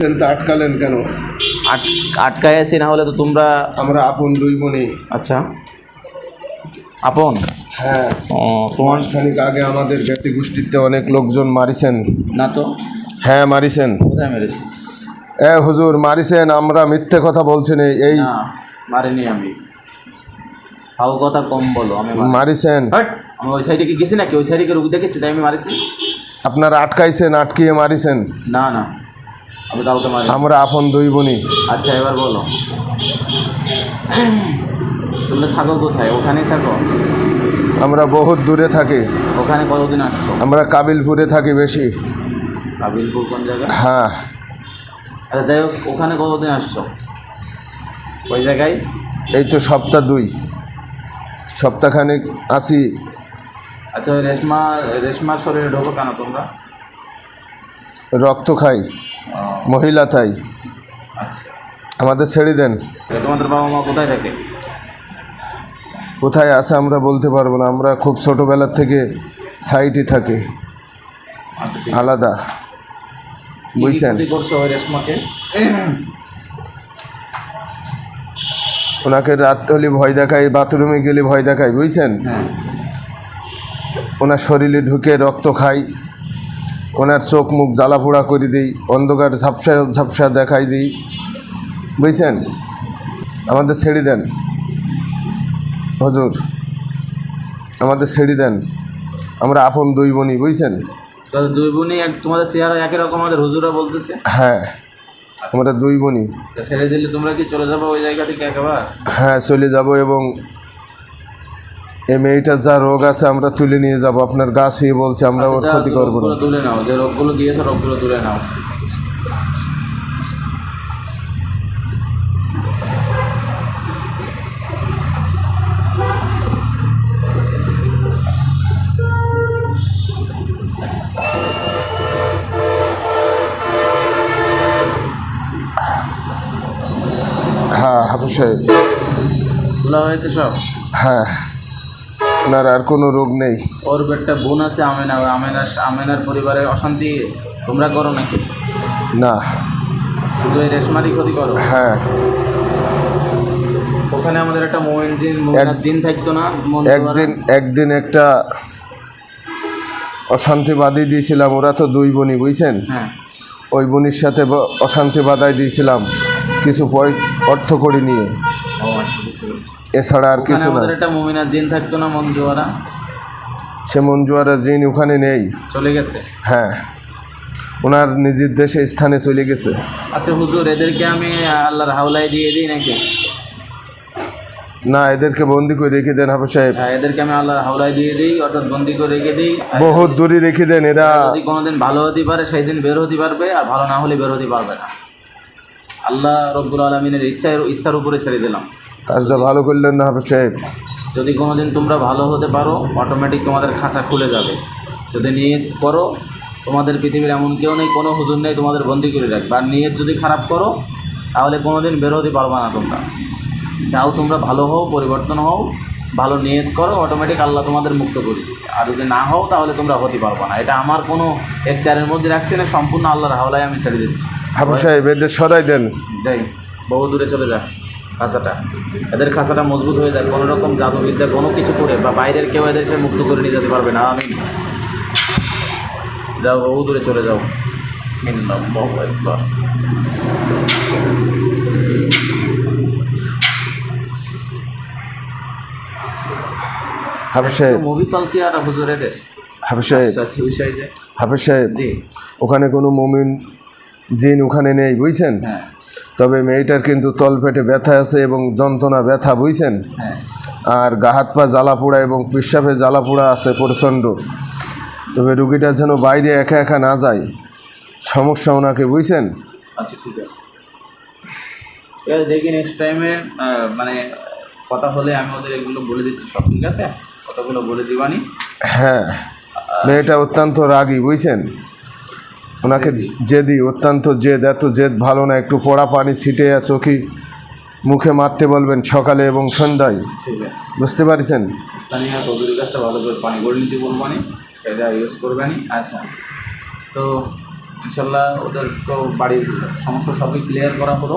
তা আটকালেন কেন? আটকায় আছি, না হলে তো তোমরা। আমরা আপন দুই বোনই। আচ্ছা, আপন। হ্যাঁ, তোমার মাসখানিক আগে আমাদের জ্ঞাতি গোষ্ঠীতে অনেক লোকজন মারিছেন। না তো, হ্যাঁ মারিছেন। কোথায় মেরেছি? হুজুর মারিছেন, আমরা মিথ্যে কথা বলছি না। এই না, মারিনি আমি। ফাউ কথা কম বলো। আমি মারিছেন। আমি ওই সাইডে কি গেছি নাকি? ওই সাইডে কি রুগী দেখেছি তাই আমি মারিছি? আপনারা আটকাইছেন, আটকিয়ে মারিছেন। না না, আমি কাউকে মারি। আমরা আপন দুই বোনই। আচ্ছা, এবার বলো, তোমরা থাকো কোথায়? ওখানেই থাকো? আমরা বহুত দূরে থাকি। ওখানে কতদিন আসছো? আমরা কাবিলপুরে থাকি বেশি। কাবিলপুর কোন জায়গা? হ্যাঁ। আচ্ছা, যাই হোক, ওখানে কতদিন আসছো? ওই জায়গায় এই তো সপ্তাহখানেক আছি। আচ্ছা, ওই রেশমার শরীরে ঢোকো কেন তোমরা? রক্ত খাই, মহিলা তাই। আচ্ছা, আমাদের ছেড়ে দেন। তোমাদের বাবা মা কোথায় থাকে? কোথায় আছে আমরা বলতে পারবো না, আমরা খুব ছোটোবেলার থেকে সাইটই থাকি, আচ্ছা, ঠিক আলাদা। বুঝছেন? কি করছো ওই রেশমাকে? ওনাকে রাত হলে ভয় দেখাই, বাথরুমে গেলে ভয় দেখাই, বুঝছেন? হ্যাঁ। ওনার শরীরে ঢুকে রক্ত খাই, ওনার চোখ মুখ জ্বালা পোড়া করে দিই, অন্ধকার ঝাপসা ঝাপসা দেখাই দিই, বুঝছেন? আমাদের ছেড়ে দেন হুজুর, আমাদের ছেড়ে দেন। আমরা আপন দুই বোনই, বুঝছেন? দুই বোনই তোমাদের চেহারা একই রকম, আমাদের হুজুরা বলতেছে। হ্যাঁ, আমরা দুই বোনই। ছেড়ে দিলে তোমরা কি চলে যাবো ওই জায়গা থেকে একেবারে? হ্যাঁ, চলে যাব, এবং এই মেয়েটার যা রোগ আছে আমরা তুলে নিয়ে যাব। আপনার গা ছুঁয়ে বলছে, আমরা ওর ক্ষতি করবো না। তুলে নাও, যে রোগগুলো দিয়েছে রোগগুলো তুলে নাও। হ্যাঁ হাফিজ সাহেব, তোলা হয়েছে সব? হ্যাঁ, ওনার আর কোনো রোগ নেই। ওর একটা বোন আছে আমেনা, আমেনার পরিবারের অশান্তি তোমরা করো নাকি? না, শুধু এই রেশমারই ক্ষতি করো? হ্যাঁ। ওখানে আমাদের একটা জিন থাকতো না? একদিন একটা অশান্তি বাঁধিয়ে দিয়েছিলাম। ওরা তো দুই বোনই, বুঝছেন? হ্যাঁ। ওই বোনির সাথে অশান্তি বাঁধাই দিয়েছিলাম কিছু অর্থ করে নিয়ে, এছাড়া আর কিছু না। একটা মুমিনা জিন থাকতো না, মঞ্জুয়ারা? সে মঞ্জুয়ারা জিন ওখানে নেই, চলে গেছে। হ্যাঁ, ওনার নিজের দেশে স্থানে চলে গেছে। আচ্ছা হুজুর, এদেরকে আমি আল্লাহর হাওলায় দিয়ে দিই নাকি? না, এদেরকে বন্দি করে রেখে দেন হাফিজ সাহেব। এদেরকে আমি আল্লাহর হাওলায় দিয়ে দিই, অর্থাৎ বন্দি করে রেখে দিই। বহুত দূরে রেখে দেন। এরা যদি কোনোদিন ভালো হতে পারে সেই দিন বের হতে পারবে, আর ভালো না হলে বের হতে পারবে না। আল্লাহ রব্বুল আলমিনের ইচ্ছার উপরে ছেড়ে দিলাম। কাজটা ভালো করলেন না হাফিজ সাহেব। যদি কোনোদিন তোমরা ভালো হতে পারো, অটোমেটিক তোমাদের খাঁচা খুলে যাবে। যদি নিয়ত করো, তোমাদের পৃথিবীর এমন কেউ নেই, কোনো হুজুর নেই তোমাদের বন্দি করে রাখবে। আর নিয়ত যদি খারাপ করো, তাহলে কোনোদিন বের হতে পারবে না তোমরা। চাও তোমরা ভালো হও, পরিবর্তন হও, ভালো নিয়ত করো, অটোমেটিক আল্লাহ তোমাদের মুক্ত করে দিবে। আর যদি না হও, তাহলে তোমরা হতে পারবে না। এটা আমার কোনো এখতিয়ারের মধ্যে রাখছি না, সম্পূর্ণ আল্লাহর হাওলায় আমি ছেড়ে দিচ্ছি। হাফিজ সাহেব, এদের সরাই দেন। যাই, বহু দূরে চলে যা খাঁচাটা। এদের খাঁচাটা মজবুত হয়ে যায়, কোনো রকম জাদুবিদ্যা কোনো কিছু করে বা বাইরের কেউ এদেরকে মুক্ত করে নিয়ে যেতে পারবে না। আমি যাও, বহু দূরে চলে যাও। বিসমিল্লাহ, আল্লাহু আকবার। হাফিজ সাহেব, মুভি কলসি আর হুজুর এদের। হাফিজ সাহেব, হাফিজ সাহেব, ওখানে কোনো মুমিন জিন ওখানে নেই, বুঝছেন? হ্যাঁ। তবে মেয়েটার কিন্তু তলপেটে ব্যথা আছে এবং যন্ত্রণা ব্যথা, বুঝছেন? হ্যাঁ। আর গা হাত পা জ্বালা পোড়া এবং পেশাবে জ্বালা পোড়া আছে প্রচণ্ড। তবে রুগীটা যেন বাইরে একা একা না যায়, সমস্যা ওনাকে, বুঝছেন? আচ্ছা, ঠিক আছে। দেখি নেক্সট টাইমে মানে কথা হলে আমি ওদের এগুলো বলে দিচ্ছি সব, ঠিক আছে? কথাগুলো বলে দিবানি। হ্যাঁ, মেয়েটা অত্যন্ত রাগী, বুঝছেন? ওনাকে জেদি, অত্যন্ত জেদ। এত জেদ ভালো না। একটু পোড়া পানি ছিটে চোখে মুখে মারতে বলবেন সকালে এবং সন্ধ্যায়, ঠিক আছে? বুঝতে পারছেন? স্থানীয় কদুরি গাছটা ভালো করে পানি করে নিতে বলবানি, সেটা ইউজ করবানি। আচ্ছা, তো ইনশাল্লাহ ওদের তো বাড়ির সমস্যা সবই ক্লিয়ার করা হলো।